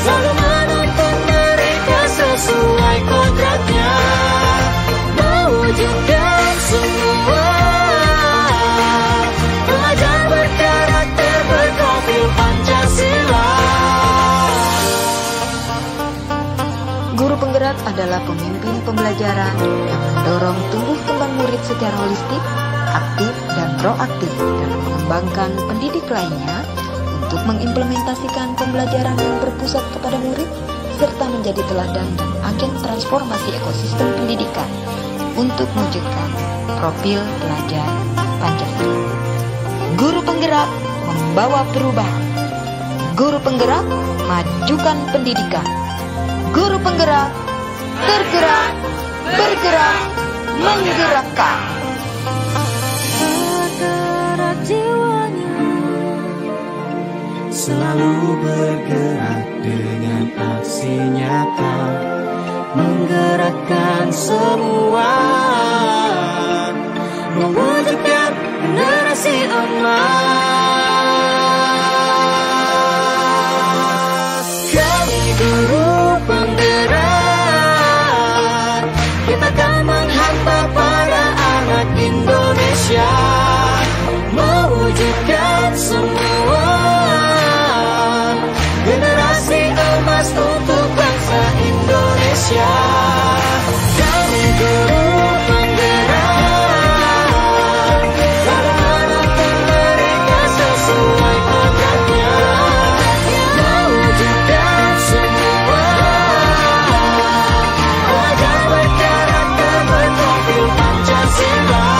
selalu menuntun mereka sesuai kodratnya, mewujudkan semua pelajar berkarakter berprofil Pancasila. Guru penggerak adalah pemimpin pembelajaran yang mendorong tumbuh kembang murid secara holistik, aktif, dan proaktif dalam mengembangkan pendidik lainnya untuk mengimplementasikan pembelajaran yang berpusat kepada murid, serta menjadi teladan dan agen transformasi ekosistem pendidikan untuk mewujudkan profil pelajar Pancasila. Guru penggerak membawa perubahan. Guru penggerak majukan pendidikan. Guru penggerak tergerak, bergerak, menggerakkan. Bergerak jiwanya, Selalu bergerak dengan aksi nyata, menggerakkan semua, mewujudkan generasi emas. Kami guru penggerak, kita akan menghamba pada anak Indonesia, mewujudkan semua generasi emas untuk bangsa Indonesia. Kami guru penggerak, selalu menuntun mereka sesuai kodratnya, mewujudkan semua pelajar berkarakter berprofil Pancasila.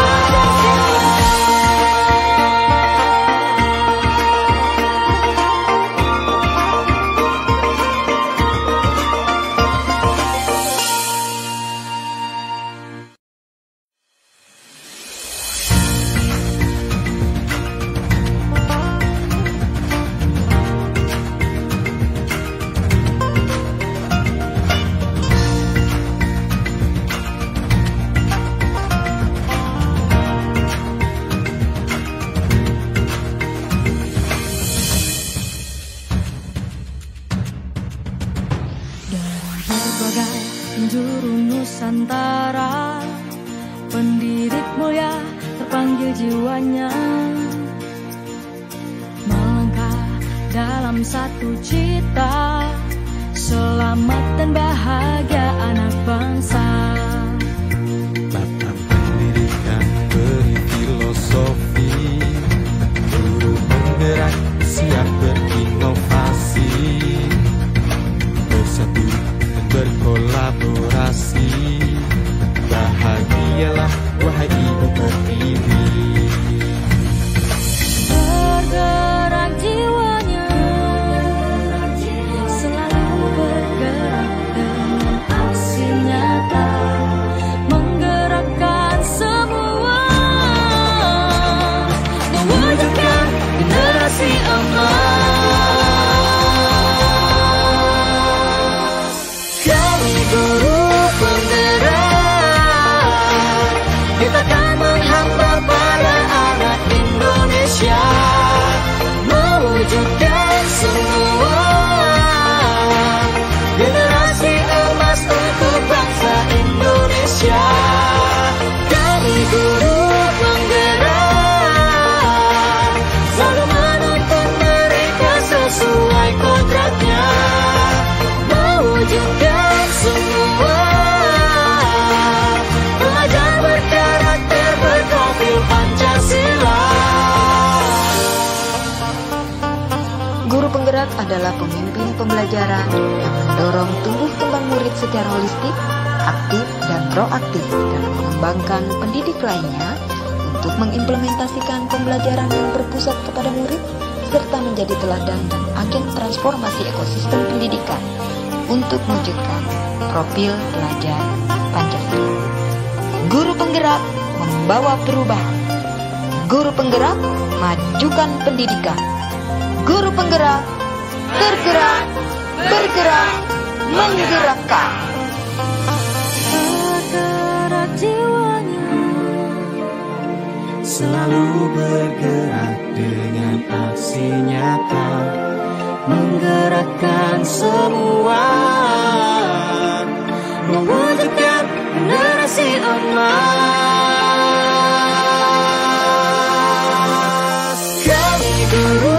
Berbagai penjuru Nusantara, pendidik mulia terpanggil jiwanya, melangkah dalam satu cita, selamat dan bahagia anak bangsa. Bapak pendidikan beri filosofi, guru penggerak siap berinovasi, bersatu dan berkolaborasi. Bahagialah wahai ibu pertiwi. Bergerak jiwanya, selalu bergerak dengan aksi nyata, penggerak adalah pemimpin pembelajaran yang mendorong tumbuh kembang murid secara holistik, aktif dan proaktif dalam mengembangkan pendidik lainnya untuk mengimplementasikan pembelajaran yang berpusat kepada murid serta menjadi teladan dan agen transformasi ekosistem pendidikan untuk mewujudkan profil pelajar Pancasila. Guru penggerak membawa perubahan. Guru penggerak majukan pendidikan. Guru penggerak tergerak, bergerak, menggerakkan. Bergerak jiwanya, selalu bergerak dengan aksi nyata, menggerakkan semua, mewujudkan generasi emas. Kami guru